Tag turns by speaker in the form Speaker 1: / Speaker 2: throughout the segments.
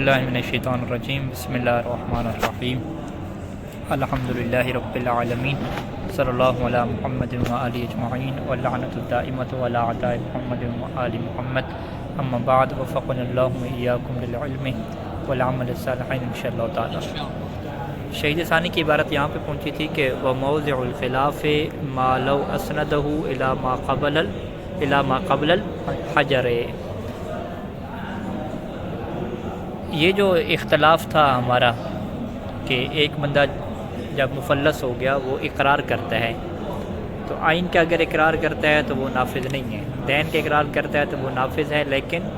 Speaker 1: اللہ من الشیطان الرجیم بسم اللہ الرحمن الرحیم الحمدللہ رب العالمین صلی اللہ علی محمد و آلہ اجمعین واللعنۃ الدائمۃ علی اعداء محمد و آل محمد اما بعد وفقنا اللہ وإیاکم للعلم والعمل الصالح انشاءاللہ تعالی۔ شہید ثانی کی عبارت یہاں پہ پہنچی تھی کہ وموضع الخلاف ما لو اسندہ الی ما قبل الحجر۔ یہ جو اختلاف تھا ہمارا کہ ایک بندہ جب مفلس ہو گیا وہ اقرار کرتا ہے تو آئین کا اگر اقرار کرتا ہے تو وہ نافذ نہیں ہے، دین کا اقرار کرتا ہے تو وہ نافذ ہے، لیکن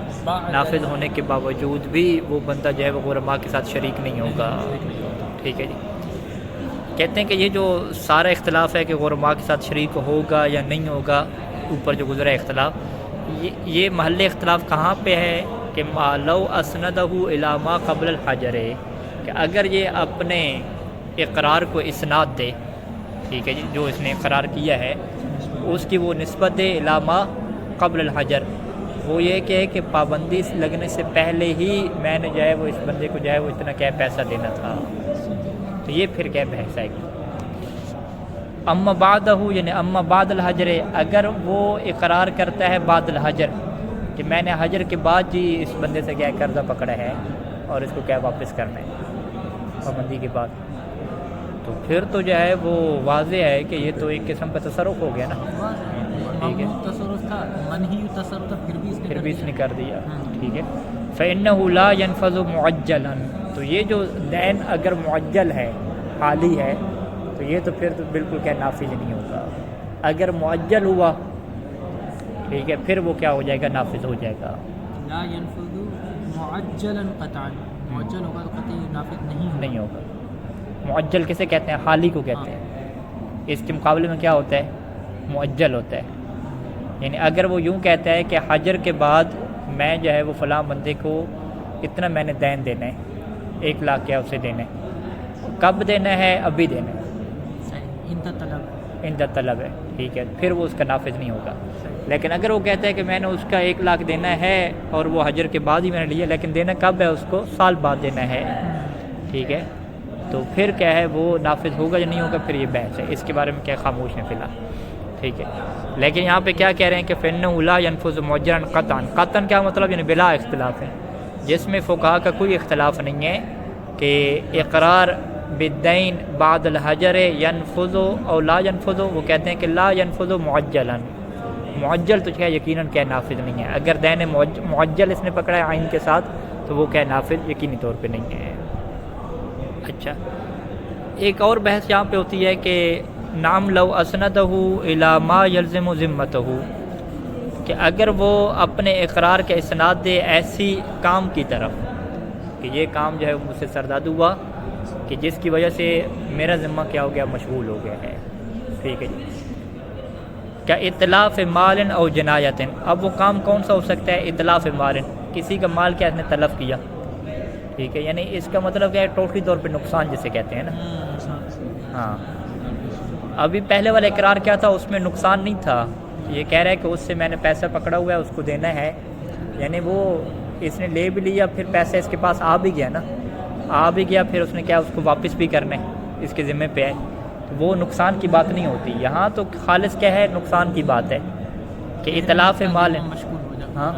Speaker 1: نافذ ہونے کے باوجود بھی وہ بندہ جو ہے وہ غرماء کے ساتھ شریک نہیں ہوگا۔ ٹھیک ہے جی، کہتے ہیں کہ یہ جو سارا اختلاف ہے کہ غرماء کے ساتھ شریک ہوگا یا نہیں ہوگا، اوپر جو گزرا اختلاف، یہ محل اختلاف کہاں پہ ہے کہ ما لو اسندہ الی ما قبل الحجر، کہ اگر یہ اپنے اقرار کو اسناد دے، ٹھیک ہے جی، جو اس نے اقرار کیا ہے اس کی وہ نسبت دے الی ما قبل الحجر، وہ یہ کہ پابندی لگنے سے پہلے ہی میں نے جو ہے وہ اس بندے کو جو ہے وہ اتنا کیا پیسہ دینا تھا، تو یہ پھر کیا بحث آئے گی۔ اما بعدہ یعنی اما بعد الحجر، اگر وہ اقرار کرتا ہے بعد الحجر کہ میں نے حجر کے بعد جی اس بندے سے کیا قرضہ پکڑا ہے اور اس کو کیا واپس کرنا ہے پابندی کے بعد، تو پھر تو جو ہے وہ واضح ہے کہ یہ تو ایک قسم کا تصرف ہو گیا نا، ٹھیک ہے،
Speaker 2: تصرف تھا، منہی تصرف تھا، پھر بھی
Speaker 1: اس نے کر دیا، ٹھیک ہے۔ فإنہ لا ينفذ معجلا، تو یہ جو دین اگر معجل ہے، حالی ہے، تو یہ تو پھر تو بالکل کیا نافذ نہیں ہوگا۔ اگر معجل ہوا، ٹھیک ہے، پھر وہ کیا ہو جائے گا، نافذ ہو جائے گا۔
Speaker 2: لا ينفذ معجلا قطعا، معجل ہوگا تو قطعی نافذ نہیں
Speaker 1: ہوگا۔ معجل کسے کہتے ہیں؟ حالی کو کہتے ہیں۔ اس کے مقابلے میں کیا ہوتا ہے؟ معجل ہوتا ہے۔ یعنی اگر وہ یوں کہتا ہے کہ حجر کے بعد میں جو ہے وہ فلاں بندے کو اتنا میں نے دین دینا ہے، 1 لاکھ کیا اسے دینا ہے، کب دینا ہے؟ ابھی دینا ہے، انت طلب ہے، ٹھیک ہے، پھر وہ اس کا نافذ نہیں ہوگا۔ لیکن اگر وہ کہتا ہے کہ میں نے اس کا 1 لاکھ دینا ہے اور وہ حجر کے بعد ہی میں نے لیا، لیکن دینا کب ہے؟ اس کو سال بعد دینا ہے، ٹھیک ہے، تو پھر کیا ہے وہ نافذ ہوگا یا نہیں ہوگا، پھر یہ بحث ہے، اس کے بارے میں کیا خاموش ہیں فی الحال، ٹھیک ہے۔ لیکن یہاں پہ کیا کہہ رہے ہیں کہ فإنہ لا ينفذ معجلا قطعا، قطعا کیا مطلب؟ یعنی بلا اختلاف ہے، جس میں فقہاء کا کوئی اختلاف نہیں ہے کہ اقرار بالدین بعد الحجر ينفذ او لا ينفذ، وہ کہتے ہیں کہ لا ينفذ معجلا، معجل تو کیا یقیناً کیا نافذ نہیں ہے، اگر دین معجل اس نے پکڑا ہے عین کے ساتھ تو وہ کیا نافذ یقینی طور پہ نہیں ہے۔ اچھا، ایک اور بحث یہاں پہ ہوتی ہے کہ نام لو اسندہ الی ما یلزم ذمتہ، کہ اگر وہ اپنے اقرار کے اسناد دے ایسی کام کی طرف کہ یہ کام جو ہے مجھ سے سرداد ہوا کہ جس کی وجہ سے میرا ذمہ کیا ہو گیا، مشغول ہو گیا ہے، ٹھیک ہے جی، کیا اتلاف مال او جنایت، اب وہ کام کون سا ہو سکتا ہے؟ اتلاف مال، کسی کا مال کیا اس نے تلف کیا، ٹھیک ہے، یعنی اس کا مطلب کیا ہے؟ ٹوٹلی طور پہ نقصان جسے کہتے ہیں نا، ہاں، ابھی پہلے والا اقرار کیا تھا؟ اس میں نقصان نہیں تھا، یہ کہہ رہا ہے کہ اس سے میں نے پیسہ پکڑا ہوا ہے، اس کو دینا ہے، یعنی وہ اس نے لے بھی لیا، پھر پیسہ اس کے پاس آ بھی گیا نا، آ بھی گیا، پھر اس نے کیا اس کو واپس بھی کرنا ہے، اس کے ذمے پہ ہے، تو وہ نقصان کی بات نہیں ہوتی یہاں، تو خالص کیا ہے؟ نقصان کی بات ہے کہ اتلاف مال، ہاں،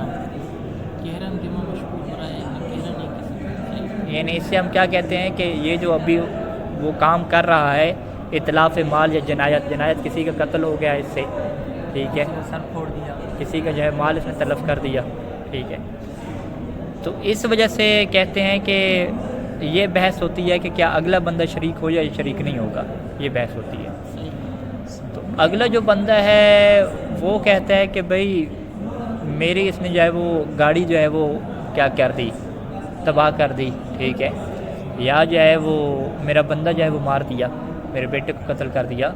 Speaker 1: یعنی اس سے ہم کیا کہتے ہیں کہ یہ جو ابھی وہ کام کر رہا ہے اتلاف مال یا جنایت، جنایت کسی کا قتل ہو گیا اس سے، ٹھیک ہے،
Speaker 2: سر پھوڑ دیا،
Speaker 1: کسی کا جو ہے مال اس نے تلف کر دیا، ٹھیک ہے، تو اس وجہ سے کہتے ہیں کہ یہ بحث ہوتی ہے کہ کیا اگلا بندہ شریک ہو یا شریک نہیں ہوگا، یہ بحث ہوتی ہے۔ تو اگلا جو بندہ ہے وہ کہتا ہے کہ بھائی میری اس نے جو ہے وہ گاڑی جو ہے وہ کیا کر دی، تباہ کر دی، ٹھیک ہے، یا جو ہے وہ میرا بندہ جو ہے وہ مار دیا، میرے بیٹے کو قتل کر دیا،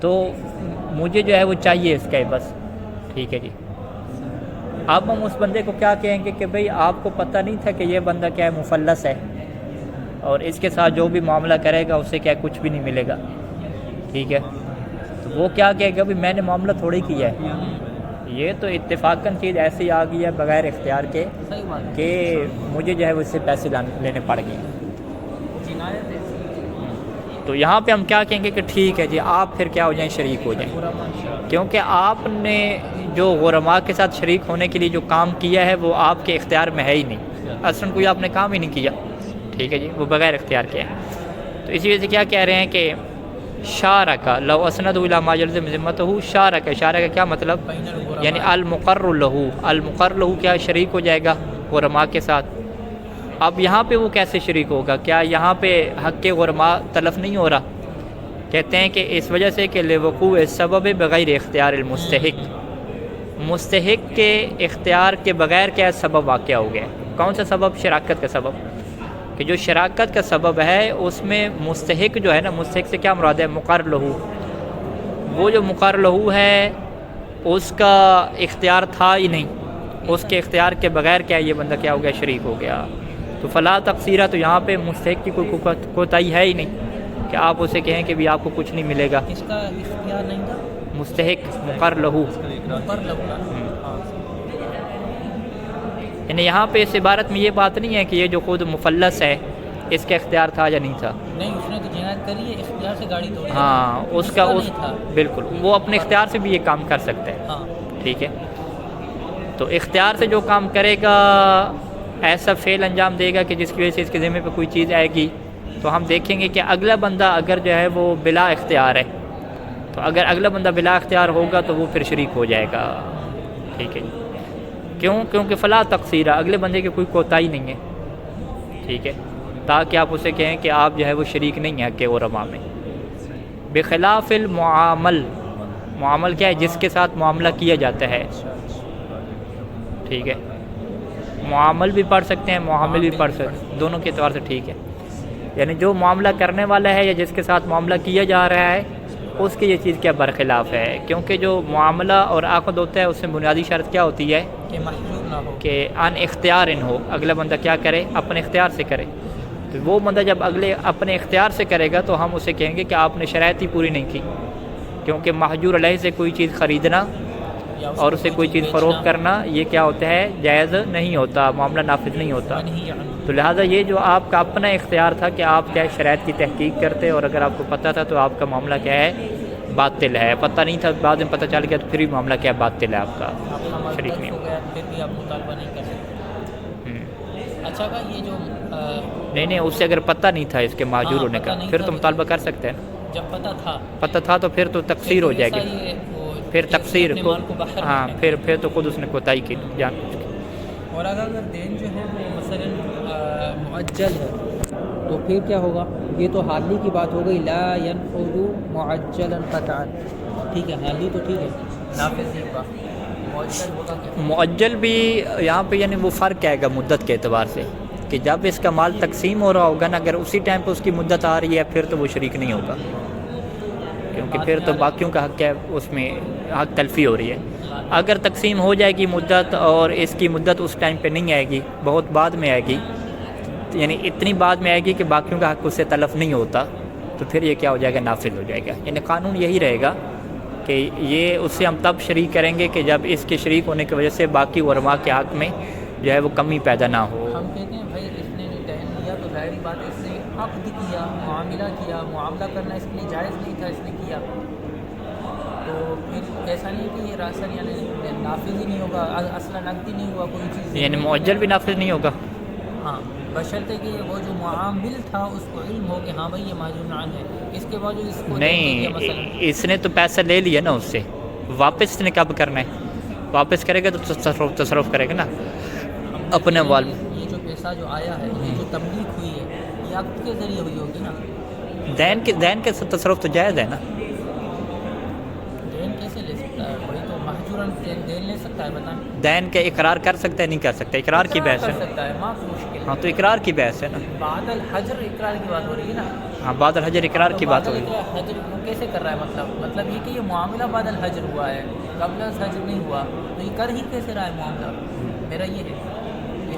Speaker 1: تو مجھے جو ہے وہ چاہیے اس کا بس، ٹھیک ہے جی۔ اب ہم اس بندے کو کیا کہیں گے کہ بھئی آپ کو پتہ نہیں تھا کہ یہ بندہ کیا ہے؟ مفلس ہے، اور اس کے ساتھ جو بھی معاملہ کرے گا اسے کیا کچھ بھی نہیں ملے گا، ٹھیک ہے، تو وہ کیا کہے گا؟ بھی میں نے معاملہ تھوڑی کیا ہے، یہ تو اتفاقاً چیز ایسی آ گئی ہے بغیر اختیار کے
Speaker 2: صحیح بات ہے
Speaker 1: کہ مجھے جو ہے وہ اس سے پیسے لینے پڑ گئے.
Speaker 2: جنایت ہے
Speaker 1: تو یہاں پہ ہم کیا کہیں گے کہ ٹھیک ہے جی آپ پھر کیا ہو جائیں شریک ہو جائیں,
Speaker 2: برا منشا
Speaker 1: کیونکہ آپ نے جو غرماء کے ساتھ شریک ہونے کے لیے جو کام کیا ہے وہ آپ کے اختیار میں ہے ہی نہیں, اصلاً کوئی آپ نے کام ہی نہیں کیا. ٹھیک ہے جی, وہ بغیر اختیار کے ہیں. تو اسی وجہ سے کیا کہہ رہے ہیں کہ شارک لو اسند الی ما یلزم ذمتہ شارک. شارک کا کیا مطلب,
Speaker 2: بین الغرماء
Speaker 1: یعنی المقر لہو, المقر لہو کیا شریک ہو جائے گا غرماء کے ساتھ. اب یہاں پہ وہ کیسے شریک ہوگا, کیا یہاں پہ حق غرماء تلف نہیں ہو رہا؟ کہتے ہیں کہ اس وجہ سے کہ لوقوع سبب بغیر اختیار المستحق, مستحق کے اختیار کے بغیر کیا سبب واقع ہو گیا. کون سا سبب؟ شراکت کا سبب. کہ جو شراکت کا سبب ہے اس میں مستحق جو ہے نا, مستحق سے کیا مراد ہے؟ مقر لہو. وہ جو مقر لہو ہے اس کا اختیار تھا ہی نہیں, اس کے اختیار کے بغیر کیا یہ بندہ کیا ہو گیا؟ شریک ہو گیا. تو فلا تقصیرہ, تو یہاں پہ مستحق کی کوئی کوتاہی ہے ہی نہیں کہ آپ اسے کہیں کہ بھی آپ کو کچھ نہیں ملے گا.
Speaker 2: اس کا اختیار نہیں تھا,
Speaker 1: مستحق مقر لہو.
Speaker 2: پر لگا.
Speaker 1: یعنی یہاں پہ اس عبارت میں یہ بات نہیں ہے کہ یہ جو خود مفلس ہے اس کا اختیار تھا یا نہیں تھا.
Speaker 2: نہیں, اس نے تو جنایت کری ہے, اختیار سے گاڑی توڑی.
Speaker 1: ہاں, اس کا
Speaker 2: نہیں تھا.
Speaker 1: بالکل وہ اپنے اختیار سے بھی یہ کام کر سکتا ہے.
Speaker 2: ہاں
Speaker 1: ٹھیک ہے, تو اختیار سے جو کام کرے گا ایسا فعل انجام دے گا کہ جس کی وجہ سے اس کے ذمہ پہ کوئی چیز آئے گی, تو ہم دیکھیں گے کہ اگلا بندہ اگر جو ہے وہ بلا اختیار ہے, تو اگر اگلا بندہ بلا اختیار ہوگا تو وہ پھر شریک ہو جائے گا. ٹھیک ہے, کیونکہ فلا تقصیرہ, اگلے بندے کی کوئی کوتاہی نہیں ہے. ٹھیک ہے, تاکہ آپ اسے کہیں کہ آپ جو ہے وہ شریک نہیں ہیں کہ غرماء میں. بخلاف المعامل, معامل کیا ہے؟ جس کے ساتھ معاملہ کیا جاتا ہے. ٹھیک ہے, معامل بھی پڑھ سکتے ہیں, معامل بھی پڑھ سکتے ہیں, دونوں کے اعتبار سے ٹھیک ہے. یعنی جو معاملہ کرنے والا ہے یا جس کے ساتھ معاملہ کیا جا رہا ہے اس کی یہ چیز کیا برخلاف ہے. کیونکہ جو معاملہ اور عقد ہوتا ہے اس میں بنیادی شرط کیا ہوتی ہے
Speaker 2: کہ محجور نہ ہو,
Speaker 1: کہ ان اختیار ہو, اگلا بندہ کیا کرے؟ اپنے اختیار سے کرے. تو وہ بندہ جب اپنے اختیار سے کرے گا تو ہم اسے کہیں گے کہ آپ نے شرائط ہی پوری نہیں کی, کیونکہ محجور علیہ سے کوئی چیز خریدنا
Speaker 2: یا
Speaker 1: اور اسے کوئی چیز فروخت کرنا یہ کیا ہوتا ہے؟ جائز نہیں ہوتا, معاملہ نافذ نہیں ہوتا.
Speaker 2: نہیں عنہ.
Speaker 1: تو لہٰذا یہ جو آپ کا اپنا اختیار تھا کہ آپ کیا شرائط کی تحقیق کرتے, اور اگر آپ کو پتہ تھا تو آپ کا معاملہ کیا ہے؟ باطل ہے. پتہ نہیں تھا, بعد میں پتہ چل گیا تو پھر بھی معاملہ کیا ہے؟ باطل ہے آپ کا,
Speaker 2: آپ کا
Speaker 1: شریک
Speaker 2: مرتد
Speaker 1: نہیں
Speaker 2: ہو
Speaker 1: ہو.
Speaker 2: گیا پھر بھی آپ مطالبہ نہیں کر سکتے. اچھا کا یہ جو
Speaker 1: نہیں, اس سے اگر پتہ نہیں تھا اس کے معجور ہونے کا,
Speaker 2: پتہ نہیں
Speaker 1: پھر
Speaker 2: تھا
Speaker 1: تو
Speaker 2: تو-
Speaker 1: مطالبہ کر سکتے ہیں.
Speaker 2: جب پتہ تھا
Speaker 1: پتہ تھا تو پھر تو تقصیر ہو جائے گی, پھر تقصیر کو, ہاں پھر تو خود اس نے کوتاہی کی جان بوجھ کے.
Speaker 2: اور اگر دین جو ہے وہ مثلا معجل ہے تو پھر کیا ہوگا؟ یہ تو حالی کی بات ہو گئی, لا ينفذ معجلا قطعا. ٹھیک ہے, حالی تو ٹھیک ہے, نافذ نہیں ہوگا. معجل ہوگا کیا؟
Speaker 1: معجل بھی یہاں پہ یعنی وہ فرق آئے گا مدت کے اعتبار سے, کہ جب اس کا مال تقسیم ہو رہا ہوگا نا, اگر اسی ٹائم پہ اس کی مدت آ رہی ہے پھر تو وہ شریک نہیں ہوگا, کیونکہ پھر تو باقیوں کا حق کیا ہے, اس میں حق تلفی ہو رہی ہے. اگر تقسیم ہو جائے گی مدت اور اس کی مدت اس ٹائم پہ نہیں آئے گی, بہت بعد میں آئے گی, یعنی اتنی بعد میں آئے گی کہ باقیوں کا حق اس سے تلف نہیں ہوتا, تو پھر یہ کیا ہو جائے گا؟ نافذ ہو جائے گا. یعنی قانون یہی رہے گا کہ یہ اس سے ہم تب شریک کریں گے کہ جب اس کے شریک ہونے کی وجہ سے باقی غرماء کے حق میں جو ہے وہ کمی پیدا نہ ہو.
Speaker 2: ہم کہتے ہیں بھائی اس نے جو دین لیا تو ظاہری بات ہے, اس نے عقد کیا, معاملہ کیا, معاملہ کرنا اس کے لیے جائز نہیں تھا, اس نے کیا, تو پھر ایسا نہیں کہ یہ راسن یعنی نافذ ہی نہیں ہوگا, اصلا نقدی نہیں ہوا کوئی چیز,
Speaker 1: یعنی معجل بھی نافذ نہیں ہوگا.
Speaker 2: ہاں بشرطے کہ وہ جو معامل تھا اس کو علم ہو کہ ہاں بھائی یہ معجون عن ہے, اس کے باوجود اس کو
Speaker 1: نہیں,
Speaker 2: مثلا
Speaker 1: اس نے تو پیسہ لے لیا نا اس سے, واپس اس نے کب کرنا ہے؟ واپس کرے گا تو تصرف کرے گا نا اپنے وال.
Speaker 2: یہ جو پیسہ جو آیا ہے, یہ جو تملیک ہوئی ہے, یہ عقد کے ذریعے ہوئی ہوگی نا.
Speaker 1: دین کے تصرف تو جائز ہے نا.
Speaker 2: دین کیسے لے سکتا ہے کوئی؟ تو محجوراً دین لے سکتا ہے, بتائیں.
Speaker 1: دین کے اقرار کر سکتا ہے نہیں کر سکتا؟ اقرار کی بحث
Speaker 2: کر
Speaker 1: ہے.
Speaker 2: سکتا ہے, معاف مشکل.
Speaker 1: ہاں تو اقرار کی بحث ہے نا.
Speaker 2: بعد الحجر اقرار کی بات ہو رہی ہے نا.
Speaker 1: ہاں بعد الحجر اقرار کی بات ہو رہی ہے.
Speaker 2: حجر وہ کیسے کر رہا ہے؟ مطلب یہ کہ یہ معاملہ بعد الحجر ہوا ہے, قبل الحجر نہیں ہوا, تو یہ کر ہی کیسے رہا ہے معاملہ؟ میرا یہ ہے.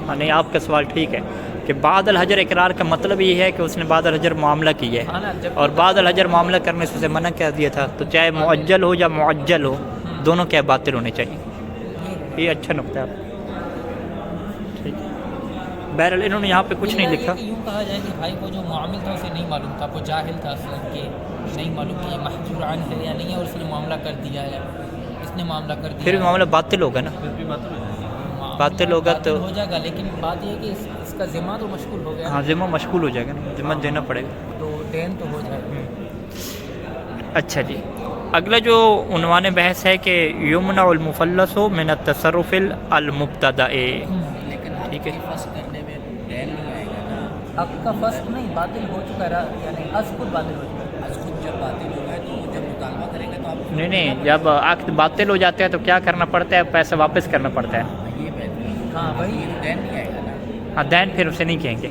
Speaker 1: ہاں نہیں, آپ کا سوال ٹھیک ہے کہ بعد الحجر اقرار کا مطلب یہ ہے کہ اس نے بعد الحجر معاملہ کیا ہے,
Speaker 2: ہاں نا, جب
Speaker 1: اور بعد الحجر معاملہ کرنے سے اسے منع کر دیا تھا, تو چاہے معجل ہو یا معجل ہو دونوں کیا باطل ہونے چاہیے. یہ اچھا نقطہ ہے. ٹھیک ہے. بہرحال انہوں نے یہاں پہ کچھ نہیں لکھا.
Speaker 2: یوں کہا جائے کہ بھائی کو جو معامل تھا اسے نہیں معلوم تھا, وہ جاہل تھا اصلا کہ نہیں معلوم کہ یہ محجور عنہ ہے یا نہیں ہے, اور اس نے معاملہ کر دیا ہے, اس نے معاملہ کر دیا.
Speaker 1: پھر بھی معاملہ باطل ہوگا نا, باطل ہوگا تو
Speaker 2: ہو جائے گا, لیکن بات یہ ہے کہ اس کا ذمہ تو مشغول ہو گیا.
Speaker 1: ہاں ذمہ مشغول ہو جائے گا نا, ذمہ دینا پڑے گا,
Speaker 2: تو دین تو ہو جائے گا.
Speaker 1: اچھا جی. اگلا جو عنوان بحث ہے کہ یمنع المفلس من التصرف المبتدأ. ٹھیک ہے.
Speaker 2: فسخ کرنے میں دین نہیں آئے گا نا, حق کا فسخ نہیں, باطل ہو چکا ہے, یعنی از خود باطل ہو چکا ہے. از خود جب باطل ہوگا تو جب مطالبہ کریں گے تو آپ
Speaker 1: نہیں, جب عقد باطل ہو جاتا ہے تو کیا کرنا پڑتا ہے, پیسہ واپس کرنا پڑتا ہے.
Speaker 2: یہ بہتر. ہاں وہی دین نہیں آئے گا نا.
Speaker 1: ہاں دین پھر اسے نہیں کہیں گے,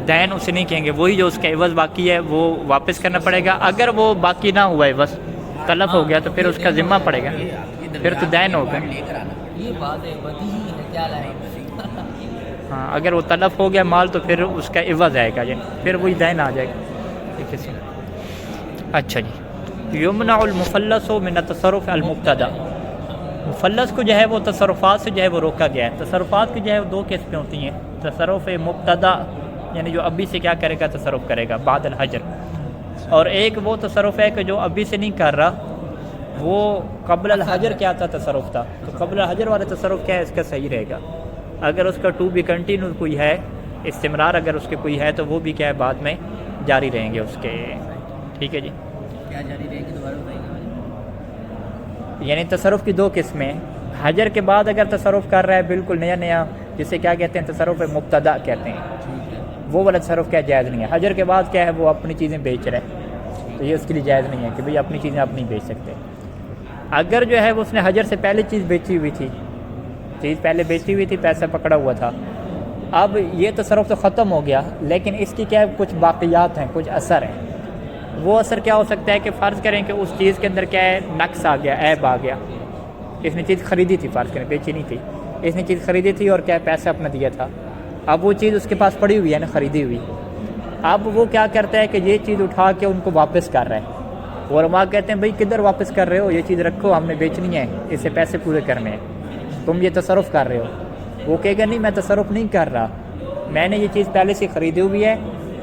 Speaker 1: دین اسے نہیں کہیں گے, وہی جو اس کا عوض باقی ہے وہ واپس کرنا پڑے گا. اگر وہ باقی نہ ہوا ہے بس تلف ہو گیا تو پھر اس کا ذمہ پڑے گا, پھر تو دین ہوگا.
Speaker 2: یہ بات ہے بدیہی ہے, کیا لائے.
Speaker 1: ہاں اگر وہ تلف ہو گیا مال تو پھر اس کا عوض آئے گا, یعنی پھر وہی دین آ جائے گا. ٹھیک ہے. اچھا جی. یمنع المفلس من التصرف المبتدأ. مفلس کو جو ہے وہ تصرفات سے جو ہے وہ روکا گیا ہے. تصرفات کی جو ہے وہ دو قسمیں ہوتی ہیں. تصرف مبتدأ یعنی جو ابھی سے کیا کرے گا, تصرف کرے گا بعد الحجر, اور ایک وہ تصرف ہے کہ جو ابھی سے نہیں کر رہا, وہ قبل الحجر کیا تھا تصرف تھا. تو قبل الحجر والا تصرف کیا ہے, اس کا صحیح رہے گا. اگر اس کا ٹو بی کنٹینیو کوئی ہے, استمرار اگر اس کے کوئی ہے تو وہ بھی کیا ہے بعد میں جاری رہیں گے اس کے. ٹھیک ہے جی.
Speaker 2: کیا جاری رہے گی دوبارہ بتائیے.
Speaker 1: یعنی تصرف کی دو قسمیں. حجر کے بعد اگر تصرف کر رہا ہے بالکل نیا نیا, جسے کیا کہتے ہیں تصرف مبتدأ کہتے ہیں, وہ والا تصرف کیا جائز نہیں ہے. حجر کے بعد کیا ہے وہ اپنی چیزیں بیچ رہا ہے, تو یہ اس کے لیے جائز نہیں ہے کہ بھئی اپنی چیزیں آپ نہیں بیچ سکتے. اگر جو ہے وہ اس نے حجر سے پہلے چیز بیچی ہوئی تھی, چیز پہلے بیچی ہوئی تھی, پیسہ پکڑا ہوا تھا, اب یہ تصرف تو ختم ہو گیا, لیکن اس کی کیا ہے کچھ باقیات ہیں, کچھ اثر ہیں. وہ اثر کیا ہو سکتا ہے کہ فرض کریں کہ اس چیز کے اندر کیا ہے نقص آ گیا, عیب آ گیا. اس نے چیز خریدی تھی, فرض کریں بیچی نہیں تھی, اس نے چیز خریدی تھی اور کیا پیسہ اپنا دیا تھا. اب وہ چیز اس کے پاس پڑی ہوئی ہے نا, خریدی ہوئی. اب وہ کیا کرتا ہے کہ یہ چیز اٹھا کے ان کو واپس کر رہا ہے. علماء کہتے ہیں بھئی کدھر واپس کر رہے ہو, یہ چیز رکھو, ہم نے بیچنی ہے, اس سے پیسے پورے کرنے ہیں, تم یہ تصرف کر رہے ہو. وہ کہے گا نہیں میں تصرف نہیں کر رہا, میں نے یہ چیز پہلے سے خریدی ہوئی ہے,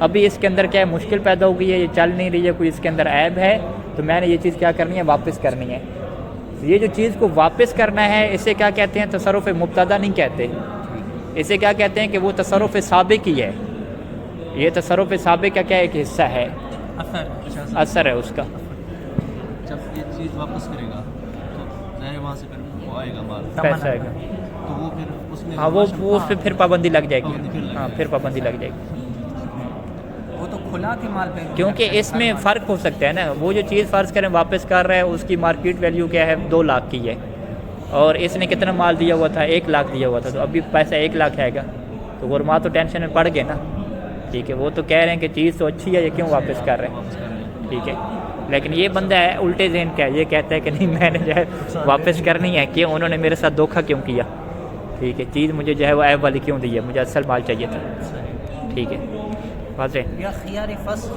Speaker 1: ابھی اس کے اندر کیا ہے مشکل پیدا ہو گئی ہے, یہ چل نہیں رہی ہے, کوئی اس کے اندر عیب ہے, تو میں نے یہ چیز کیا کرنی ہے واپس کرنی ہے. یہ جو چیز کو واپس کرنا ہے اسے کیا کہتے ہیں, تصرف مبتدأ نہیں کہتے, اسے کیا کہتے ہیں کہ وہ تصرف سابق ہی ہے. یہ تصرف سابق کا کیا ایک حصہ ہے, اثر ہے اس کا.
Speaker 3: جب یہ چیز واپس کرے گا تو ظاہر وہاں سے پھر وہ آئے گا مال,
Speaker 1: پیسہ آئے گا,
Speaker 3: تو وہ پھر اس میں
Speaker 1: ہاں وہ اس پہ پھر پابندی لگ جائے گی. ہاں پھر پابندی لگ جائے گی,
Speaker 2: وہ تو کھلا کے مال پہ,
Speaker 1: کیونکہ اس میں فرق ہو سکتا ہے نا. وہ جو چیز فرض کریں واپس کر رہا ہے, اس کی مارکیٹ ویلیو کیا ہے 2 لاکھ کی ہے, اور اس نے کتنا مال دیا ہوا تھا 1 لاکھ دیا ہوا تھا, تو ابھی پیسہ 1 لاکھ آئے گا. تو علماء تو ٹینشن میں پڑ گئے نا. ٹھیک ہے. وہ تو کہہ رہے ہیں کہ چیز تو اچھی ہے, یہ کیوں واپس کر رہے ہیں. ٹھیک ہے. لیکن یہ بندہ ہے الٹے ذہن کا, یہ کہتا ہے کہ نہیں میں نے جو ہے واپس کرنی ہے, کہ انہوں نے میرے ساتھ دھوکہ کیوں کیا. ٹھیک ہے. چیز مجھے جو ہے وہ عیب والی کیوں دی ہے, مجھے اصل مال چاہیے تھا. ٹھیک ہے. واضح.
Speaker 2: یا خیار فسخ,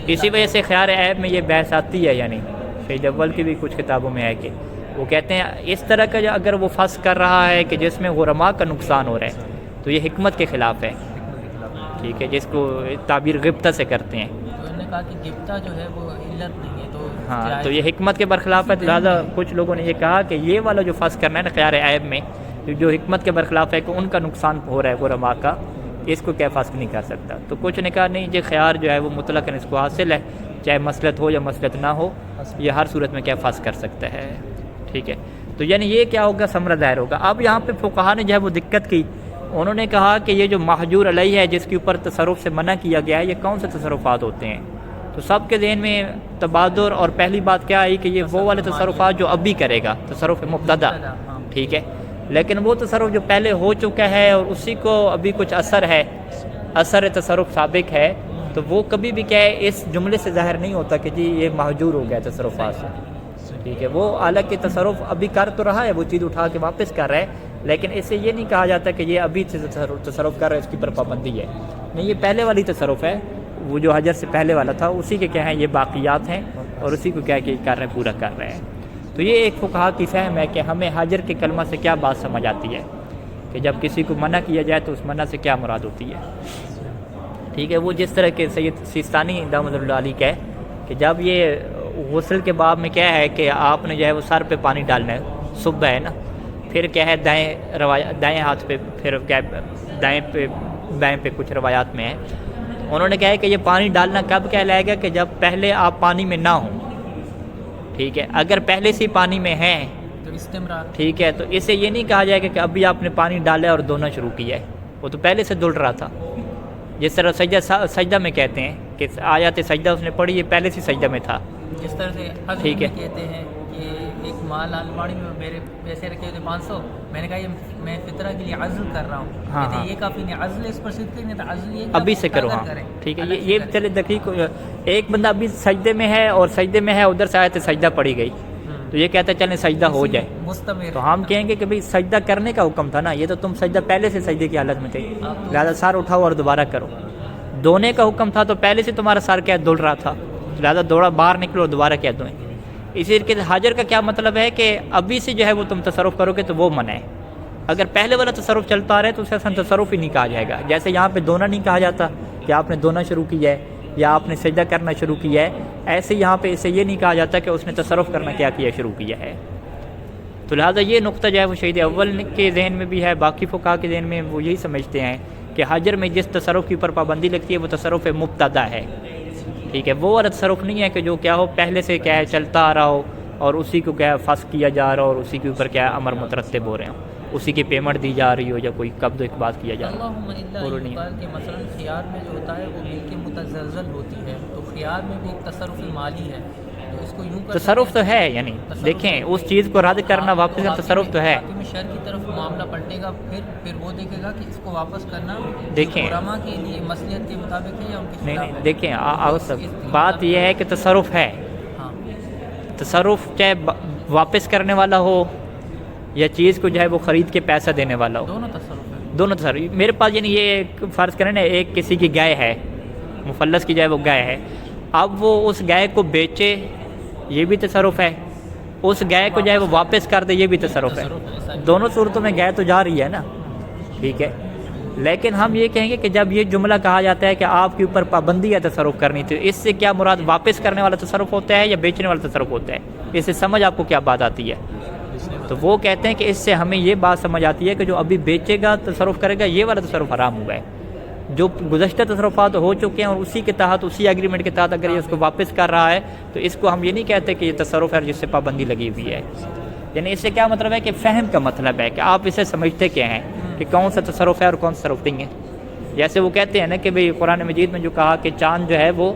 Speaker 1: اسی وجہ سے خیار عیب میں یہ بحث آتی ہے, یعنی سید اول کی بھی کچھ کتابوں میں ہے کہ وہ کہتے ہیں اس طرح کا اگر وہ فسخ کر رہا ہے کہ جس میں غرماء کا نقصان ہو رہا ہے, تو یہ حکمت کے خلاف ہے. ٹھیک ہے. جس کو تعبیر غبطہ سے کرتے ہیں.
Speaker 2: تو انہوں نے کہا کہ غبطہ جو ہے وہ علت نہیں ہے, تو
Speaker 1: ہاں تو یہ حکمت کے برخلاف ہے. لہٰذا کچھ لوگوں نے یہ کہا کہ یہ والا جو فسخ کرنا ہے نا خیار عیب میں, جو حکمت کے برخلاف ہے کہ ان کا نقصان ہو رہا ہے غرماء کا, اس کو کیا فسخ نہیں کر سکتا. تو کچھ نے کہا نہیں, یہ خیار جو ہے وہ مطلق اس کو حاصل ہے, چاہے مسلط ہو یا مسلط نہ ہو, یہ ہر صورت میں کیا فسخ کر سکتا ہے. ٹھیک ہے. تو یعنی یہ کیا ہوگا, ثمرہ ظاہر ہوگا. اب یہاں پہ فقہا نے جو ہے وہ دقت کی, انہوں نے کہا کہ یہ جو محجور علیہ ہے, جس کے اوپر تصرف سے منع کیا گیا ہے, یہ کون سے تصرفات ہوتے ہیں. تو سب کے ذہن میں تبادر اور پہلی بات کیا آئی کہ یہ وہ والے تصرفات جو ابھی کرے گا, تصرف مبتدأ. ٹھیک ہے. لیکن وہ تصرف جو پہلے ہو چکا ہے اور اسی کو ابھی کچھ اثر ہے, اثر تصرف سابق ہے, تو وہ کبھی بھی کیا ہے اس جملے سے ظاہر نہیں ہوتا کہ جی یہ محجور ہو گیا تصرفات سے. ٹھیک ہے. وہ حالانکہ تصرف ابھی کر تو رہا ہے, وہ چیز اٹھا کے واپس کر رہا ہے, لیکن اس سے یہ نہیں کہا جاتا کہ یہ ابھی سے تصرف کر رہا ہے, اس کی پر پابندی ہے. نہیں, یہ پہلے والی تصرف ہے, وہ جو حجر سے پہلے والا تھا, اسی کے کیا ہیں یہ باقیات ہیں, اور اسی کو کیا کہ کر رہے ہیں, پورا کر رہے ہیں. تو یہ ایک فقہا کی فہم ہے کہ ہمیں حجر کے کلمہ سے کیا بات سمجھ آتی ہے کہ جب کسی کو منع کیا جائے تو اس منع سے کیا مراد ہوتی ہے. ٹھیک ہے. وہ جس طرح کے سید سیستانی دامت اللہ علیہ کا ہے کہ جب یہ غسل کے باب میں کیا ہے کہ آپ نے جو ہے وہ سر پہ پانی ڈالنا ہے، صبح ہے نا، پھر کیا ہے دائیں ہاتھ پہ، پھر کیا بائیں پہ کچھ روایات میں ہے. انہوں نے کہا ہے کہ یہ پانی ڈالنا کب کہلائے گا کہ جب پہلے آپ پانی میں نہ ہوں. ٹھیک ہے. اگر پہلے سے پانی میں ہیں
Speaker 2: تو استمرار.
Speaker 1: ٹھیک ہے، تو اسے یہ نہیں کہا جائے گا کہ ابھی آپ نے پانی ڈالا اور دھونا شروع کیا ہے، وہ تو پہلے سے دھل رہا تھا. جس طرح سجدہ میں کہتے ہیں کہ آیات سجدہ اس نے پڑھی، یہ پہلے سے سجدہ میں تھا.
Speaker 2: جس طرح سے
Speaker 1: ٹھیک ہے.
Speaker 2: کہتے ہیں کہ ایک مال الماڑی میں میرے پیسے رکھے ہوئے 500، میں نے کہا یہ میں فطرہ کے لیے عزل کر رہا ہوں.
Speaker 1: ہاں
Speaker 2: کہتے
Speaker 1: ہاں.
Speaker 2: ہیں یہ کافی نہیں، عزل اس پر صدق نہیں تھا، عزل یہ
Speaker 1: ابھی سے کرو. ہاں ٹھیک ہے. یہ چلے دقیق. ایک بندہ ابھی سجدے میں ہے اور سجدے میں ہے، ادھر سے آیت سجدہ پڑھی گئی تو یہ کہتا ہے چلیں سجدہ ہو جائے،
Speaker 2: مستمر.
Speaker 1: تو ہم کہیں گے کہ بھئی سجدہ کرنے کا حکم تھا نا، یہ تو تم سجدہ پہلے سے سجدے کی حالت میں تھے، لہٰذا سر اٹھاؤ اور دوبارہ کرو. دھونے کا حکم تھا تو پہلے سے تمہارا سر کیا دھل رہا تھا، لہٰذا دوڑا باہر نکلو اور دوبارہ کیا دھوئیں. اسی طریقے سے حجر کا کیا مطلب ہے کہ ابھی سے جو ہے وہ تم تصرف کرو گے تو وہ منع ہے. اگر پہلے والا تصرف چلتا آ رہا ہے تو اسے اصلا تصرف ہی نہیں کہا جائے گا. جیسے یہاں پہ دھونا نہیں کہا جاتا کہ آپ نے دھونا شروع کیا ہے یا آپ نے سجدہ کرنا شروع کیا ہے، ایسے یہاں پہ اسے یہ نہیں کہا جاتا کہ اس نے تصرف کرنا کیا شروع کیا ہے. تو لہٰذا یہ نقطہ جو ہے وہ شہید اول کے ذہن میں بھی ہے، باقی فقہا کے ذہن میں وہ یہی سمجھتے ہیں کہ حجر میں جس تصرف کے اوپر پابندی لگتی ہے وہ تصرف مبتدا ہے. ٹھیک ہے. وہ والا تصرف نہیں ہے کہ جو کیا ہو پہلے سے کیا ہے چلتا آ رہا ہو اور اسی کو کیا فسخ کیا جا رہا ہو اور اسی کے اوپر کیا امر مترتب ہو رہے ہوں، اسی کی پیمنٹ دی جا رہی ہو یا کوئی قبض و اقباض کیا جا رہا ہو.
Speaker 2: اللہم الا کہ مثلا خیار میں جو ہوتا ہے وہ ملک متزلزل ہوتی ہے، تو خیار میں بھی ایک تصرف مالی ہے، تو اس کو یوں کر
Speaker 1: تصرف تو ہے، یعنی دیکھیں اس چیز کو رد کرنا واپس کرنا تصرف تو ہے.
Speaker 2: باقی میں شر کی طرف معاملہ پلٹے گا، پھر وہ دیکھے گا کہ اس کو واپس کرنا
Speaker 1: دیکھیں
Speaker 2: علماء کے لیے مصلحت کے مطابق ہے یا ان کے خلاف ہے.
Speaker 1: نہیں دیکھیں آؤ سب بات یہ ہے کہ تصرف ہے.
Speaker 2: ہاں
Speaker 1: تصرف چاہے واپس کرنے والا ہو یا چیز کو جو ہے وہ خرید کے پیسہ دینے والا ہو،
Speaker 2: دونوں تصرف ہے.
Speaker 1: دونوں تصرف. میرے پاس یعنی یہ ایک فرض کریں نا، ایک کسی کی گائے ہے، مفلس کی جو ہے وہ گائے ہے، اب وہ اس گائے کو بیچے یہ بھی تصرف ہے، اس گائے کو جو ہے وہ واپس کر دے یہ بھی تصرف ہے. دونوں صورتوں میں گائے تو جا رہی ہے نا. ٹھیک ہے. لیکن ہم یہ کہیں گے کہ جب یہ جملہ کہا جاتا ہے کہ آپ کے اوپر پابندی ہے تصرف کرنی تھی، اس سے کیا مراد واپس کرنے والا تصرف ہوتا ہے یا بیچنے والا تصرف ہوتا ہے؟ اس سے سمجھ آپ کو کیا بات آتی ہے؟ تو وہ کہتے ہیں کہ اس سے ہمیں یہ بات سمجھ آتی ہے کہ جو ابھی بیچے گا تصرف کرے گا یہ والا تصرف حرام ہوا ہے. جو گزشتہ تصرفات ہو چکے ہیں اور اسی کے تحت اسی ایگریمنٹ کے تحت اگر یہ اس کو واپس کر رہا ہے تو اس کو ہم یہ نہیں کہتے کہ یہ تصرف ہے جس سے پابندی لگی ہوئی ہے. یعنی اس سے کیا مطلب ہے کہ فہم کا مطلب ہے کہ آپ اسے سمجھتے کیا ہیں کہ کون سا تصرف ہے اور کون سا تصرف نہیں ہے. جیسے وہ کہتے ہیں نا کہ بھئی قرآن مجید میں جو کہا کہ چاند جو ہے وہ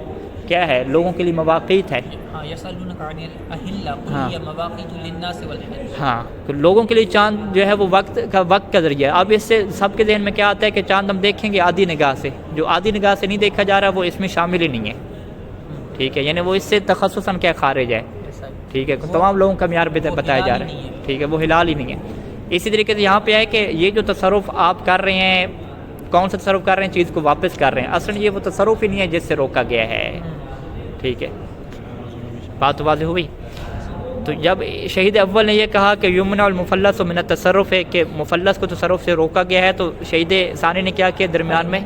Speaker 1: کیا ہے لوگوں کے لیے مواقیت ہے. ہاں تو لوگوں کے لیے چاند جو ہے وہ وقت کا ذریعہ ہے. اب اس سے سب کے ذہن میں کیا آتا ہے کہ چاند ہم دیکھیں گے آدھی نگاہ سے، جو آدھی نگاہ سے نہیں دیکھا جا رہا وہ اس میں شامل ہی نہیں ہے. ٹھیک ہے. یعنی وہ اس سے تخصصاً کیا خارج ہے. ٹھیک ہے. تمام لوگوں کا معیار بتایا جا رہا ہے. ٹھیک ہے. وہ ہلال ہی نہیں ہے. اسی طریقے سے یہاں پہ ہے کہ یہ جو تصرف آپ کر رہے ہیں، کون سا تصرف کر رہے ہیں؟ چیز کو واپس کر رہے ہیں. اصلاً یہ وہ تصرف ہی نہیں ہے جس سے روکا گیا ہے. ٹھیک ہے. بات واضح ہوئی. تو جب شہید اول نے یہ کہا کہ یمنع المفلس من التصرف ہے کہ مفلس کو تصرف سے روکا گیا ہے، تو شہید ثانی نے کیا کیا؟ درمیان میں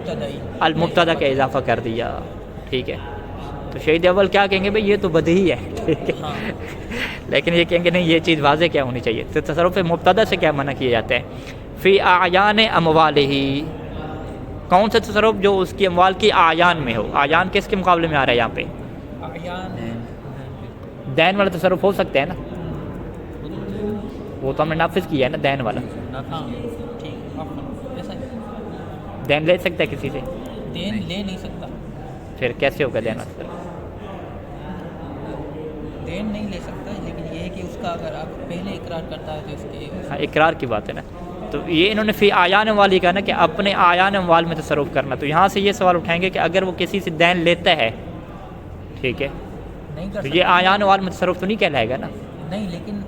Speaker 1: المبتدا کا اضافہ کر دیا. ٹھیک ہے. تو شہید اول کیا کہیں گے؟ بھئی یہ تو بدیہی ہے. ٹھیک ہے. لیکن یہ کہیں گے نہیں، یہ چیز واضح کیا ہونی چاہیے. تو تصرف مبتدا سے کیا منع کیا جاتا ہے؟ فی اعیان اموالہ، کون سا تصرف جو اس کی اموال کی اعیان میں ہو. اعیان کس کے مقابلے میں آ رہا ہے یہاں پہ؟ دین والا تصرف ہو سکتا ہے نا، وہ تو ہم نے نافذ کیا ہے نا دین والا. دین لے سکتا ہے کسی سے؟
Speaker 2: دین لے نہیں سکتا.
Speaker 1: پھر کیسے ہوگا دین والا؟
Speaker 2: دین نہیں لے سکتا، لیکن یہ ہے کہ اس کا اگر آپ پہلے اقرار کرتا ہے تو اس کے
Speaker 1: ہاں اقرار کی بات ہے نا. تو یہ انہوں نے فی اعیان اموال کہا نا کہ اپنے اعیان اموال میں تصرف کرنا. تو یہاں سے یہ سوال اٹھائیں گے کہ اگر وہ کسی سے دین لیتا ہے، ٹھیک ہے، تو یہ اعیان اموال میں تصرف تو نہیں کہلائے گا نا.
Speaker 2: نہیں، لیکن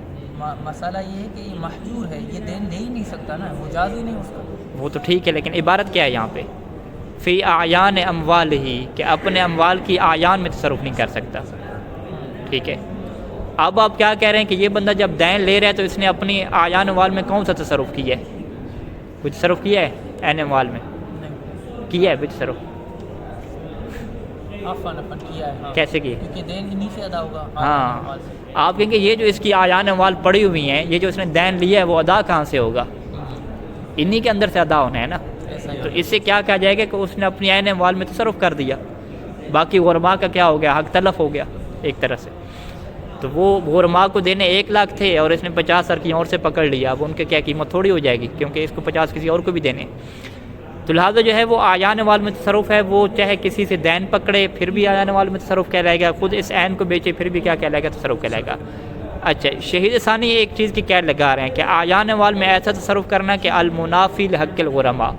Speaker 2: مسئلہ یہ ہے کہ یہ محجور ہے، یہ دین لے ہی نہیں سکتا نا، مجاز ہی نہیں اس کا.
Speaker 1: وہ تو ٹھیک ہے، لیکن عبارت کیا ہے یہاں پہ؟ فی اعیان اموال ہی، کہ اپنے اموال کی اعیان میں تصرف نہیں کر سکتا. ٹھیک ہے. اب آپ کیا کہہ رہے ہیں کہ یہ بندہ جب دین لے رہا ہے تو اس نے اپنی آیان اموال میں کون سا تصرف کیا ہے؟ کچھ تصرف کیا ہے عین اموال میں؟ کیا ہے کچھ تصرف؟
Speaker 2: کیا ہے، ہاں،
Speaker 1: کیسے کیا؟
Speaker 2: کیونکہ دین انہی سے ادا ہوگا۔
Speaker 1: ہاں، آپ کہیں گے یہ جو اس کی آیان اموال پڑی ہوئی ہیں، یہ جو اس نے دین لیا ہے وہ ادا کہاں سے ہوگا؟ انہی کے اندر سے ادا ہونا ہے نا۔ تو اس سے کیا کہا جائے گا کہ اس نے اپنی عین اموال میں تصرف کر دیا، باقی غرماء کا کیا ہو گیا؟ حق تلف ہو گیا ایک طرح سے۔ تو وہ غرماء کو دینے 1 لاکھ تھے اور اس نے 50 کہیں اور سے پکڑ لیا، اب ان کی کیا قیمت تھوڑی ہو جائے گی، کیونکہ اس کو 50 کسی اور کو بھی دینے۔ تو لہٰذا جو ہے وہ آیان اموال میں تصرف ہے، وہ چاہے کسی سے دین پکڑے پھر بھی آیان اموال میں تصرف کہلائے گا، خود اس عین کو بیچے پھر بھی کیا کہلائے گا؟ تصرف کہلائے گا۔ اچھا، شہید ثانی ایک چیز کی قید لگا رہے ہیں کہ آیان اموال میں ایسا تصرف کرنا کہ المنافی لحق الغرماء،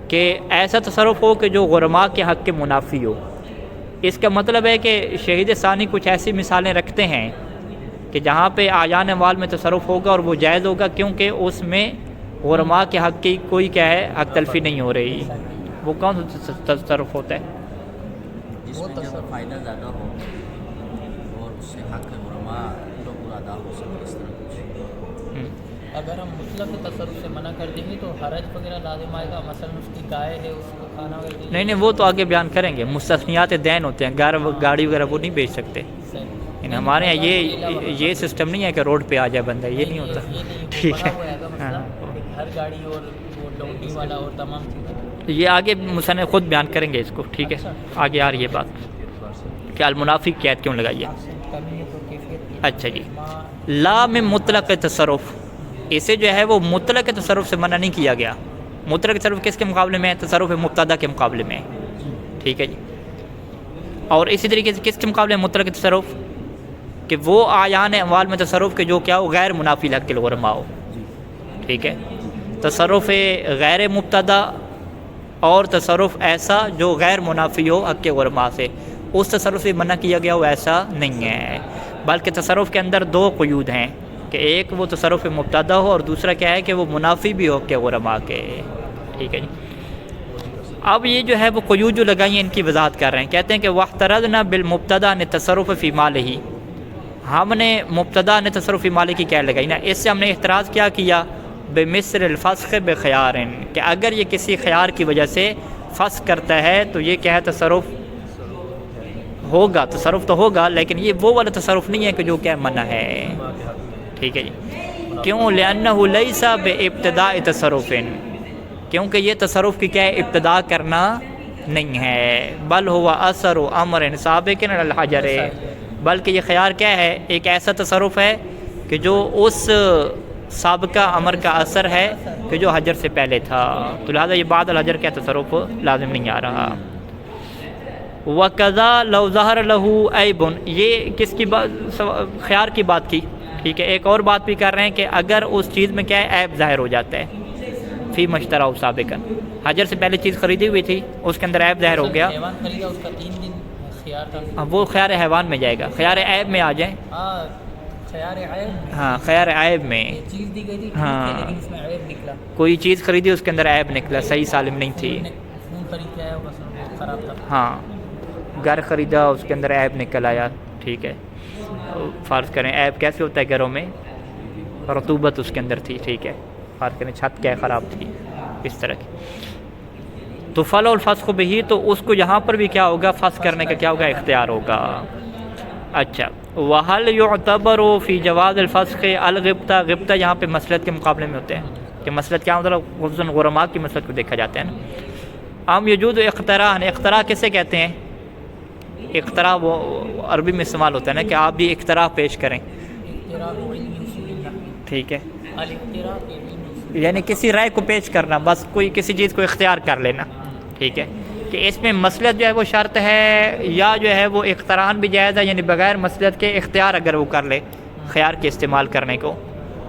Speaker 1: کہ ایسا تصرف ہو کہ جو غرماء کے حق کے منافی ہو۔ اس کا مطلب ہے کہ شہید ثانی کچھ ایسی مثالیں رکھتے ہیں کہ جہاں پہ آیان اموال میں تصرف ہوگا اور وہ جائز ہوگا، کیونکہ اس میں غرماء کے حق کی کوئی کیا ہے؟ حق تلفی نہیں ہو رہی۔ وہ کون سا تصرف ہوتا ہے؟
Speaker 3: جس میں جب فائدہ زیادہ ہو اور اس سے حق غرماء پورا ادا ہو سکے، اس طرح کچھ۔
Speaker 2: اگر ہم مطلق تصرف سے منع کر دیں گے تو حرج وغیرہ لازم آئے گا، مثلا اس کی گائے ہے، اس کو کھانا وغیرہ
Speaker 1: نہیں، وہ تو آگے بیان کریں گے۔ مستثنیات دین ہوتے ہیں، گاڑی وغیرہ وہ نہیں بیچ سکتے۔ ہمارے یہاں یہ سسٹم نہیں ہے کہ روڈ پہ آ جائے بندہ، یہ نہیں ہوتا۔ ٹھیک ہے،
Speaker 2: ہر گاڑی اور وہ ڈونٹی والا اور تمام چیزیں
Speaker 1: یہ آگے مصنف خود بیان کریں گے اس کو۔ ٹھیک ہے، آگے آ رہی ہے بات کہ المنافی کی قید کیوں لگائی ہے۔ اچھا جی، لا میں مطلق تصرف، اسے جو ہے وہ مطلق تصرف سے منع نہیں کیا گیا۔ مطلق تصرف کس کے مقابلے میں ہے؟ تصرف مبتدا کے مقابلے میں۔ ٹھیک ہے جی، اور اسی طریقے سے کس کے مقابلے میں مطلق تصرف؟ کہ وہ آیان اموال میں تصرف کے جو کیا ہو؟ غیر منافی لحق الغرماء ہو۔ ٹھیک ہے، تصرف غیر مبتدا اور تصرف ایسا جو غیر منافی ہو حق غرماء سے، اس تصرف سے منع کیا گیا ہو ایسا نہیں ہے، بلکہ تصرف کے اندر 2 قیود ہیں کہ ایک وہ تصرف مبتدا ہو اور دوسرا کیا ہے کہ وہ منافی بھی ہو حق غرماء کے۔ ٹھیک ہے جی، اب یہ جو ہے وہ قیود جو لگائی ہیں ان کی وضاحت کر رہے ہیں۔ کہتے ہیں کہ واحترزنا بالمبتدا نے تصرف فی مالہ، ہم نے مبتدا نے تصرف فی مالہ کی قید لگائی نا، اس سے ہم نے احتراز کیا بمثل الفسخ بخیار، کہ اگر یہ کسی خیار کی وجہ سے فسخ کرتا ہے تو یہ کیا ہے؟ تصرف ہوگا، تصرف تو ہوگا، لیکن یہ وہ والا تصرف نہیں ہے کہ جو کیا منع ہے۔ ٹھیک ہے جی، کیوں؟ لأنہ لیس بابتداء تصرف، کیونکہ یہ تصرف کی کیا ہے؟ ابتدا کرنا نہیں ہے، بل ہوا اثر امر سابق علی الحجر، بلکہ یہ خیار کیا ہے؟ ایک ایسا تصرف ہے کہ جو اس سابقہ امر کا اثر ہے کہ جو حجر سے پہلے تھا، تو لہٰذا یہ بعد الحجر کا تصرف لازم نہیں آ رہا۔ وَقَضَى لَوْ ظَهَرَ لَهُ عَيْبٌ، یہ کس کی خیار کی بات کی۔ ٹھیک ہے، ایک اور بات بھی کر رہے ہیں کہ اگر اس چیز میں کیا ہے؟ عیب ظاہر ہو جاتا ہے، فی مشترا سابقاً، حجر سے پہلے چیز خریدی ہوئی تھی، اس کے اندر عیب ظاہر ہو گیا،
Speaker 2: حیوان خریدا اس کا 3 دن خیار تھا،
Speaker 1: وہ خیار حیوان میں جائے گا، خیار عیب میں آ جائیں۔
Speaker 2: خیار عیب،
Speaker 1: ہاں، خیار عیب میں
Speaker 2: چیز دی گئی تھی
Speaker 1: ہاں،
Speaker 2: لیکن اس میں عیب نکلا،
Speaker 1: کوئی چیز خریدی اس کے اندر عیب نکلا، صحیح سالم نہیں تھی۔
Speaker 2: خون خرید کے آیا ہوگا، خراب تھا۔
Speaker 1: ہاں، گھر خریدا اس کے اندر عیب نکل آیا۔ ٹھیک ہے، فرض کریں عیب کیسے ہوتا ہے؟ گھروں میں رطوبت اس کے اندر تھی۔ ٹھیک ہے، فرض کریں چھت کیا خراب تھی، اس طرح کی، تو فل الفسخ بہی، تو اس کو یہاں پر بھی کیا ہوگا؟ فسخ کرنے کا کیا ہوگا؟ اختیار ہوگا۔ اچھا، وَهَلْ يُعْتَبَرُ فِي جَوَازِ الْفَسْخِ الْغِبْطَةِ، غبطہ یہاں پہ مسلط کے مقابلے میں ہوتے ہیں کہ مسلط کیا مطلب؟ خصوصاً غرماء کی مسلط کو دیکھا جاتا ہے نا۔ عام یجوز اختراع، اختراع کسے کہتے ہیں؟ اختراع وہ عربی میں استعمال ہوتا ہے نا کہ آپ بھی اختراع پیش کریں۔ ٹھیک ہے، یعنی کسی رائے کو پیش کرنا، بس کوئی کسی چیز کو اختیار کر لینا۔ ٹھیک ہے، کہ اس میں مصلحت جو ہے وہ شرط ہے یا جو ہے وہ اختراعاً بھی جائز ہے، یعنی بغیر مصلحت کے اختیار اگر وہ کر لے خیار کے استعمال کرنے کو،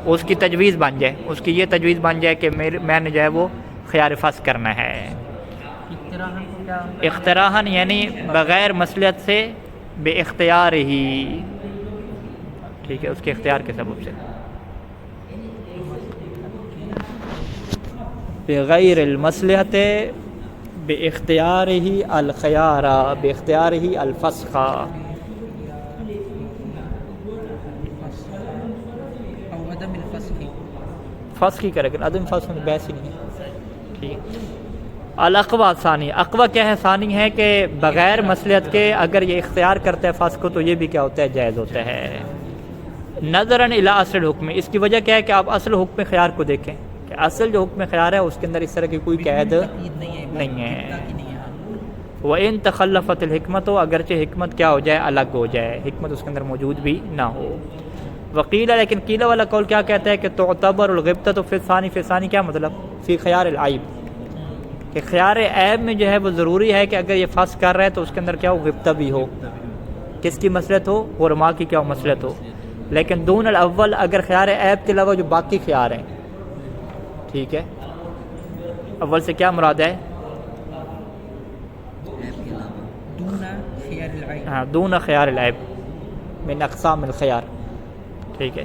Speaker 1: اس کی تجویز بن جائے، اس کی یہ تجویز بن جائے کہ میں نے جو ہے وہ خیار فسخ کرنا ہے۔ اختراعاً یعنی بغیر مصلحت سے، بے اختیار ہی۔ ٹھیک ہے، اس کے اختیار کے سبب سے، بغیر المصلحت باختیارہ الخیار باختیارہ الفسخ۔ فسخ ہی کرے گا, عدم فسخ میں بحث ہی نہیں ہے. ٹھیک ہے. الاقوا ثانی, اقوا کیا ہے؟ ثانی ہے کہ بغیر مصلحت کے اگر یہ اختیار کرتا ہے فسخ کو تو یہ بھی کیا ہوتا ہے؟ جائز ہوتا ہے. نظراً الی اصل حکم, اس کی وجہ کیا ہے کہ آپ اصل حکم خیار کو دیکھیں کہ اصل جو حکم خیار ہے اس کے اندر اس طرح کی کوئی قید نہیں ہے. وَإِن تخلفت الحکمت, اگرچہ حکمت کیا ہو جائے؟ الگ ہو جائے, حکمت اس کے اندر موجود بھی نہ ہو. وقیلہ, لیکن قیلہ والا قول کیا کہتا ہے کہ تعتبر الغبطۃ فی الثانی, فی الثانی کیا مطلب؟ فی خیار العیب, کہ خیار عیب میں جو ہے وہ ضروری ہے کہ اگر یہ فسخ کر رہا ہے تو اس کے اندر کیا ہو؟ غبطہ بھی ہو. کس کی مصلحت ہو؟ غرماء کی کیا ہو؟ مصلحت ہو. لیکن دون الاول, اگر خیار عیب کے علاوہ جو باقی خیار ہیں, ٹھیک ہے, اول سے کیا مراد ہے؟ ہاں, دون خیار العیب من اقسام الخیار. ٹھیک ہے,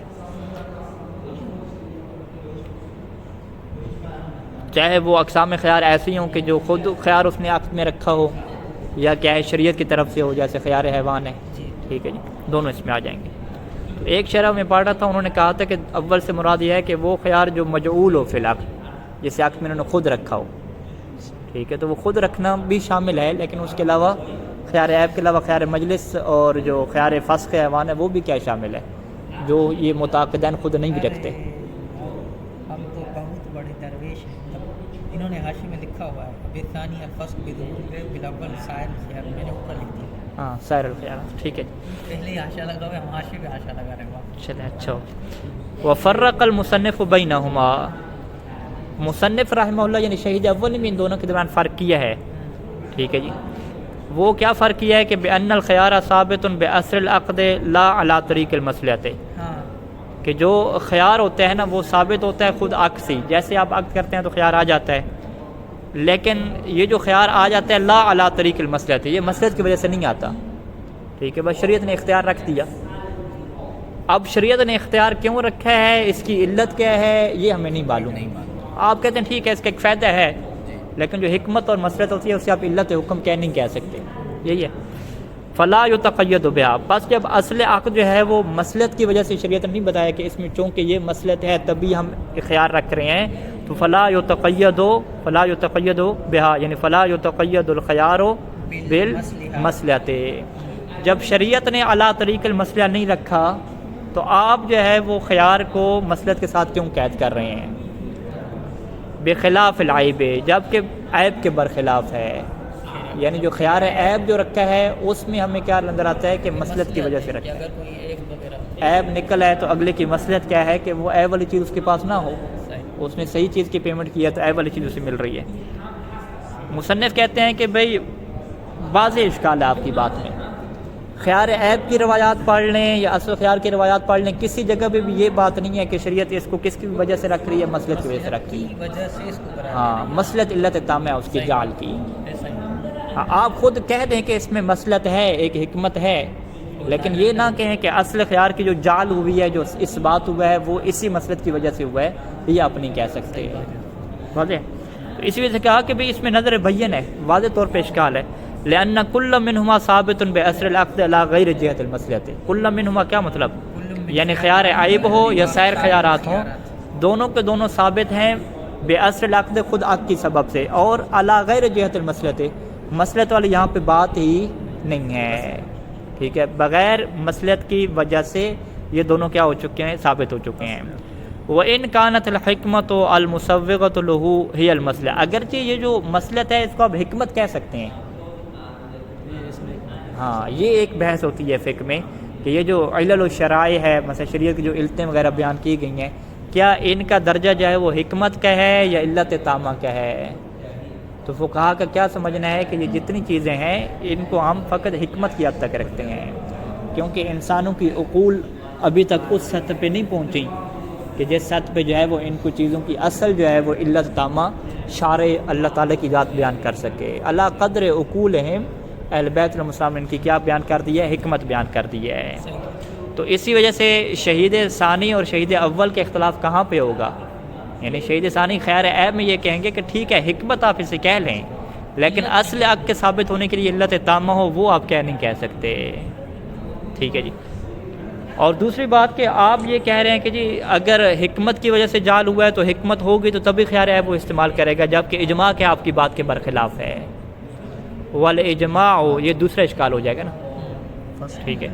Speaker 1: چاہے وہ اقسام خیار ایسی ہوں کہ جو خود خیار اس نے عقد میں رکھا ہو, یا کیا ہے شریعت کی طرف سے ہو, جیسے خیار حیوان ہے. ٹھیک ہے جی, دونوں اس میں آ جائیں گے. تو ایک شرح میں پڑھ رہا تھا, انہوں نے کہا تھا کہ اول سے مراد یہ ہے کہ وہ خیار جو مجعول ہو فی العقد, جیسے عقد میں انہوں نے خود رکھا ہو. ٹھیک ہے, تو وہ خود رکھنا بھی شامل ہے, لیکن اس کے علاوہ خیار عیب کے علاوہ خیار مجلس اور جو خیار فسخ حیوان ہے وہ بھی کیا شامل ہے, جو یہ متعاقدین خود نہیں بھی رکھتے.
Speaker 2: ہم تو بہت بڑے درویش ہیں. انہوں نے حاشی میں لکھا ہوا ہے بے ثانی الفسق بظہور بلاول سائر الخیار, میں نے اوپر لکھ دیا.
Speaker 1: ہاں, سائر الخیار. ٹھیک ہے,
Speaker 2: پہلے ہی حاشیہ لگا ہوا ہے, ہم حاشی پہ حاشیہ لگا رہے ہیں.
Speaker 1: چلیں اچھا ہو. وفرق المصنف بینہما, مصنف رحمہ اللہ یعنی شہید اول نے بھی ان دونوں کے درمیان فرق کیا ہے. ٹھیک ہے جی, وہ کیا فرق کیا ہے کہ بأن الخیار ثابت بأصل العقد لا علی طریق المصلحت, کہ جو خیار ہوتا ہے نا وہ ثابت ہوتا ہے خود عقد سے, جیسے آپ عقد کرتے ہیں تو خیار آ جاتا ہے, لیکن یہ جو خیار آ جاتا ہے لا علی طریق المصلحت, یہ مصلحت کی وجہ سے نہیں آتا. ٹھیک ہے, بس شریعت نے اختیار رکھ دیا. اب شریعت نے اختیار کیوں رکھا ہے, اس کی علت کیا ہے, یہ ہمیں نہیں معلوم. آپ کہتے ہیں ٹھیک ہے اس کا ایک فائدہ ہے, لیکن جو حکمت اور مصلحت ہوتی ہے اسے آپ علت حکم نہیں کہہ سکتے. یہی ہے. فلا یتقید بہا, بس جب اصل عقد جو ہے وہ مصلحت کی وجہ سے شریعت نے نہیں بتایا کہ اس میں چونکہ یہ مصلحت ہے تبھی ہم خیار رکھ رہے ہیں, تو فلا یتقید بہا, یعنی فلا یتقید الخیار بالمصلحت. جب شریعت نے اعلیٰ طریق المصلحہ نہیں رکھا تو آپ جو ہے وہ خیار کو مصلحت کے ساتھ کیوں قید کر رہے ہیں؟ بخلاف العیب, جبکہ عیب کے برخلاف ہے. یعنی جو خیار عیب جو رکھا ہے اس میں ہمیں کیا نظر آتا ہے کہ مصلحت کی وجہ سے رکھا ہے. عیب نکل ہے تو اگلے کی مصلحت کیا ہے کہ وہ عیب والی چیز اس کے پاس نہ ہو, اس نے صحیح چیز کی پیمنٹ کی ہے تو عیب والی چیز اسے مل رہی ہے. مصنف کہتے ہیں کہ بھئی واضح اشکال ہے آپ کی بات میں, خیار عیب کی روایات پڑھ لیں یا اصل خیار کی روایات پڑھ لیں, کسی جگہ پہ بھی یہ بات نہیں ہے کہ شریعت اس کو کس کی وجہ سے رکھ رہی ہے, مصلحت کی وجہ سے رکھ رہی ہے. ہاں, مصلحت علت تامہ ہے اس کی جعل کی. ہاں, آپ خود کہہ دیں کہ اس میں مصلحت ہے, ایک حکمت ہے, لیکن یہ نہ کہیں کہ اصل خیار کی جو جعل ہوئی ہے, جو اس بات ہوا ہے وہ اسی مصلحت کی وجہ سے ہوا ہے, یہ آپ نہیں کہہ سکتے. واضح. تو اسی وجہ سے کہا کہ بھئی اس میں نظر بین ہے, واضح طور پہ اشکال ہے. لأن كل منهما ثابت بأصل العقد على غیر جهة المصلحت. كل منهما کیا مطلب, یعنی خیار عیب ہو یا سائر خیارات ہوں, دونوں کے دونوں ثابت ہیں بأصل العقد, خود عقد کی سبب سے, اور على غیر جهة المصلحت, مصلحت والی یہاں پہ بات ہی نہیں ہے. ٹھیک ہے, بغیر مصلحت کی وجہ سے یہ دونوں کیا ہو چکے ہیں, ثابت ہو چکے ہیں. وَإِن كَانَتِ الْحِكْمَةُ الْمُسَوِّغَةُ لَهُ هِيَ الْمَصْلَحَةُ, اگرچہ یہ جو مصلحت ہے اس کو آپ حکمت کہہ سکتے ہیں. ہاں, یہ ایک بحث ہوتی ہے فقہ میں کہ یہ جو علل و شرائع ہے, مثلا شریعت کی جو علتیں وغیرہ بیان کی گئی ہیں, کیا ان کا درجہ جو ہے وہ حکمت کا ہے یا علت تامہ کا ہے. تو فقہا کا کیا سمجھنا ہے کہ یہ جتنی چیزیں ہیں ان کو ہم فقط حکمت کی حد تک رکھتے ہیں, کیونکہ انسانوں کی عقول ابھی تک اس سطح پہ نہیں پہنچی کہ جس سطح پہ جو ہے وہ ان کو چیزوں کی اصل جو ہے وہ علت تامہ شارع اللہ تعالیٰ کی ذات بیان کر سکے. اللہ قدر عقولہم, اہل بیت المسلم ان کی کیا بیان کر دی ہے, حکمت بیان کر دی ہے. تو اسی وجہ سے شہید ثانی اور شہید اول کے اختلاف کہاں پہ ہوگا, یعنی شہید ثانی خیار عیب میں یہ کہیں گے کہ ٹھیک ہے حکمت آپ اسے کہہ لیں, لیکن اصل عقد کے ثابت ہونے کے لیے علت تامہ ہو وہ آپ کہہ نہیں کہہ سکتے. ٹھیک ہے جی. اور دوسری بات کہ آپ یہ کہہ رہے ہیں کہ جی اگر حکمت کی وجہ سے جال ہوا ہے تو حکمت ہوگی تو تبھی خیار عیب وہ استعمال کرے گا، جبکہ اجماع کے آپ کی بات کے برخلاف ہے، والاجماع یہ دوسرا اشکال ہو جائے گا نا، ٹھیک ہے،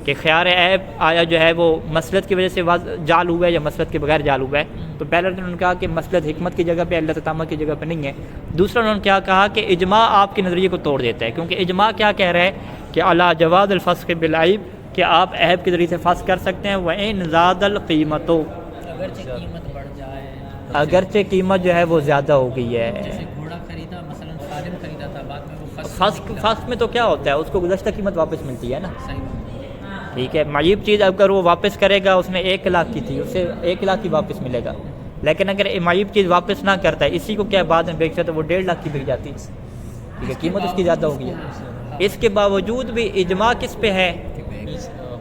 Speaker 1: کہ خیار عیب آیا جو ہے وہ مسلط کی وجہ سے جال ہوا ہے یا مسلط کے بغیر جال ہوا ہے، تو پہلے انہوں نے کہا کہ مسلط حکمت کی جگہ پہ علت تامہ کی جگہ پہ نہیں ہے، دوسرا انہوں نے کیا کہا کہ اجماع آپ کے نظریے کو توڑ دیتا ہے، کیونکہ اجماع کیا کہہ رہا ہے کہ علی جواز الفسخ بالعیب، کہ آپ عیب کے ذریعے سے فسخ کر سکتے ہیں، وَإِن زَادَ الْقِیمَةُ،
Speaker 2: اگرچہ قیمت بڑھ جائے،
Speaker 1: اگرچہ قیمت جو ہے وہ زیادہ ہو گئی ہے۔
Speaker 2: جیسے گھوڑا خریدا مثلا خادم خریدا تھا، بعد میں وہ
Speaker 1: فسخ میں تو کیا ہوتا ہے، اس کو گزشتہ قیمت واپس ملتی ہے نا،
Speaker 2: صحیح،
Speaker 1: ٹھیک ہے، معیب چیز اگر وہ واپس کرے گا، اس نے 1 لاکھ کی تھی، اسے 1 لاکھ کی واپس ملے گا، لیکن اگر معیب چیز واپس نہ کرتا ہے، اسی کو کیا بعد میں بیچتا ہے تو وہ 1.5 لاکھ کی بک جاتی ہے، ٹھیک ہے، قیمت اس کی زیادہ ہو گئی ہے، اس کے باوجود بھی اجماع کس پہ ہے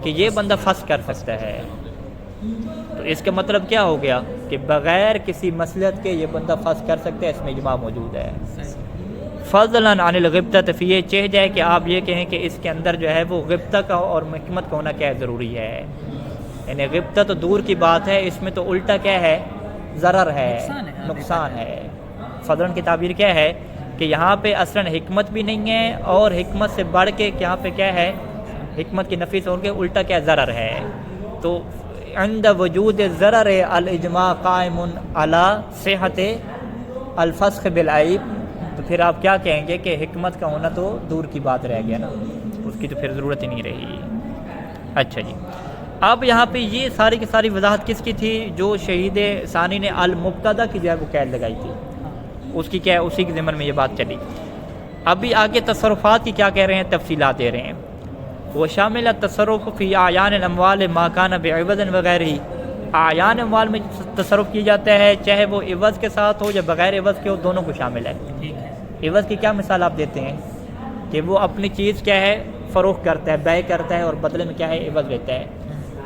Speaker 1: کہ یہ بندہ فسخ کر سکتا ہے، تو اس کا مطلب کیا ہو گیا کہ بغیر کسی مصلحت کے یہ بندہ فسخ کر سکتا ہے، اس میں اجماع موجود ہے۔ فضلا عن الغبطہ، تو یہ چہ جائے کہ آپ یہ کہیں کہ اس کے اندر جو ہے وہ غبطہ کا اور حکمت کا ہونا کیا ضروری ہے، یعنی غبطہ تو دور کی بات ہے، اس میں تو الٹا کیا ہے، ضرر ہے، نقصان ہے۔ فضلا کی تعبیر کیا ہے کہ یہاں پہ اصلاً حکمت بھی نہیں ہے، اور حکمت سے بڑھ کے یہاں پہ کیا ہے، حکمت کی نفی سے ہو کے الٹا کیا ضرر ہے، تو عند وجود ضرر الاجماع قائم علی صحت الفسخ بالعیب، تو پھر آپ کیا کہیں گے کہ حکمت کا ہونا تو دور کی بات رہ گیا نا، اس کی تو پھر ضرورت ہی نہیں رہی۔ اچھا جی، اب یہاں پہ یہ ساری کی ساری وضاحت کس کی تھی، جو شہید ثانی نے المبتدا کی جو ہے وہ قید لگائی تھی، اس کی کیا ہے، اسی کے ضمن میں یہ بات چلی۔ ابھی آگے تصرفات کی کیا کہہ رہے ہیں، تفصیلات دے رہے ہیں۔ وہ شامل تصرف فی اعیان الاموال ما کان بعوض وغیرہ، اعیان اموال میں تصرف کیا جاتا ہے چاہے وہ عوض کے ساتھ ہو یا بغیر عوض کے ہو، دونوں کو شامل ہے۔ عوض کی کیا مثال آپ دیتے ہیں کہ وہ اپنی چیز کیا ہے فروخت کرتا ہے، بیع کرتا ہے، اور بدلے میں کیا ہے عوض لیتا ہے۔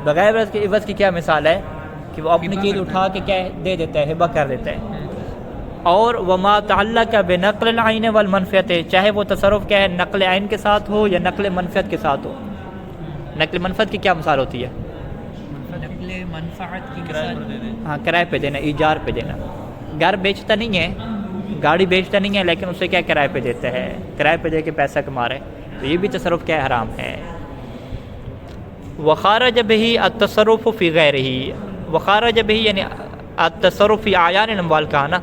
Speaker 1: بغیر عوض کی کیا مثال ہے کہ وہ اپنی چیز اٹھا کے کیا ہے دے دیتا ہے، ہبہ کر دیتا ہے۔ اور وما تعلق بنقل العین والمنفعت، چاہے وہ تصرف کیا ہے نقل عین کے ساتھ ہو یا نقل منفعت کے ساتھ ہو۔ نقل منفعت کی کیا مثال ہوتی ہے،
Speaker 2: نقل منفعت کی مثال،
Speaker 1: ہاں کرائے پہ دینا، ایجار پہ دینا۔ گھر بیچتا نہیں ہے، گاڑی بیچتا نہیں ہے، لیکن اسے کیا کرائے پہ دیتا ہے، کرائے پہ دے کے پیسہ کما رہے ہیں، تو یہ بھی تصرف کیا حرام ہے۔ وخارج بہ التصرف فی غیرہ، وخارج بہ یعنی التصرف فی اعیان الاموال کا نا،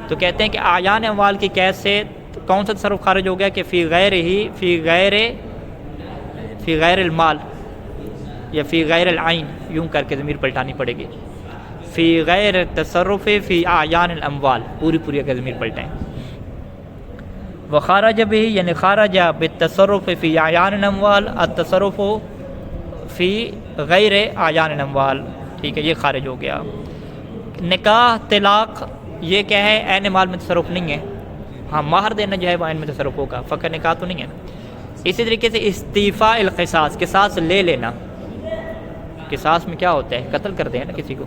Speaker 1: تو کہتے ہیں کہ اعیان اموال کی قید سے کون سا تصرف خارج ہو گیا کہ فی غیر المال یا فی غیر العین، یوں کر کے ضمیر پلٹانی پڑے گی، فی غیر تصرف فی اعیان الاموال، پوری اگر ضمیر پلٹائیں۔ وخارج به یعنی خارج بالتصرف فی اعیان الاموال التصرف فی غیر اعیان الاموال، ٹھیک ہے، یہ خارج ہو گیا۔ نکاح طلاق یہ کیا ہے، عین مال میں تصرف نہیں ہے، ہاں مہر دینا جو ہے وہ عین میں تصرف ہوگا، فقط نکاح تو نہیں ہے۔ اسی طریقے سے استیفاء القصاص، قصاص لے لینا، قصاص میں کیا ہوتا ہے قتل کر دیں نا کسی کو،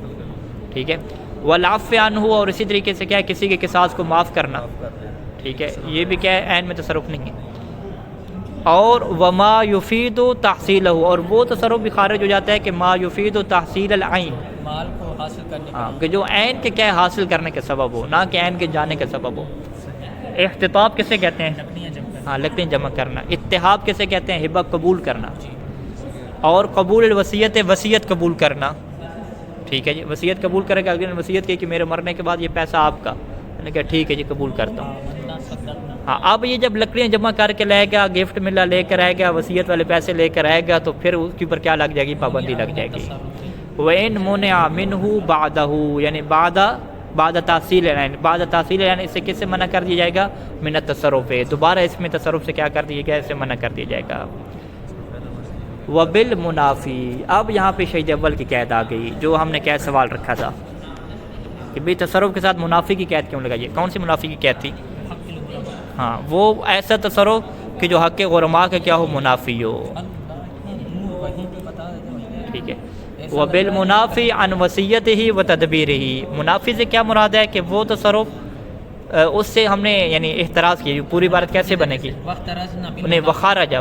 Speaker 1: ٹھیک ہے۔ والعفو عنہ، اور اسی طریقے سے کیا ہے کسی کے قصاص کو معاف کرنا، ٹھیک ہے، یہ بھی کیا ہے عین میں تصرف نہیں ہے۔ اور وما یفید تحصیلہ، اور وہ تصرف بھی خارج ہو جاتا ہے کہ ما یفید تحصیل العین،
Speaker 2: مال کو حاصل کرنے
Speaker 1: ہاں کہ جو عین کے کیا ہے حاصل کرنے کا سبب ہو، نہ کہ عین کے جانے کا سبب ہو۔ احتطاب کسے کہتے ہیں،
Speaker 2: لکڑیاں جمع کرنا،
Speaker 1: ہاں لکڑیاں جمع کرنا۔ اتحاب کسے کہتے ہیں، ہبہ قبول کرنا۔ اور قبول الوصیت، وصیت قبول کرنا، ٹھیک ہے جی، وصیت قبول کرے گا، اگر وصیت کی کہ میرے مرنے کے بعد یہ پیسہ آپ کا، میں نے کہا ٹھیک ہے جی قبول کرتا ہوں۔ ہاں اب یہ جب لکڑیاں جمع کر کے لائے گا، گفٹ ملا لے کر آئے گا، وصیت والے پیسے لے کر آئے گا، تو پھر اس کے اوپر کیا لگ جائے گی، پابندی لگ جائے گی۔ وَإِن مُنِعَ مِنْهُ بَعْدَهُ، یعنی بعد تحصیل العین، بعد تحصیل العین اس سے کس سے منع کر دیا جائے گا، من التصرف، دوبارہ اس میں تصرف سے کیا کر دیا گیا، اس سے منع کر دیا جائے گا۔ وبالمنافی، اب یہاں پہ شہید اول کی قید آ گئی، جو ہم نے قید سوال رکھا تھا کہ بھئی تصرف کے ساتھ منافی کی قید کیوں لگائیے، کون سی منافی کی قید تھی، ہاں وہ ایسا تصرف کہ جو حق غرماء کا کیا ہو، منافی ہو، ٹھیک ہے۔ وبالمنافی عن وصیتہ و تدبیرہ، منافی سے کیا مراد ہے کہ وہ تصرف اس سے ہم نے یعنی احتراز کی، پوری عبارت کیسے بنے گی، نہیں وخارج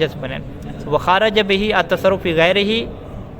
Speaker 1: سے بنے، وخارج بہ التصرف فی غیرہ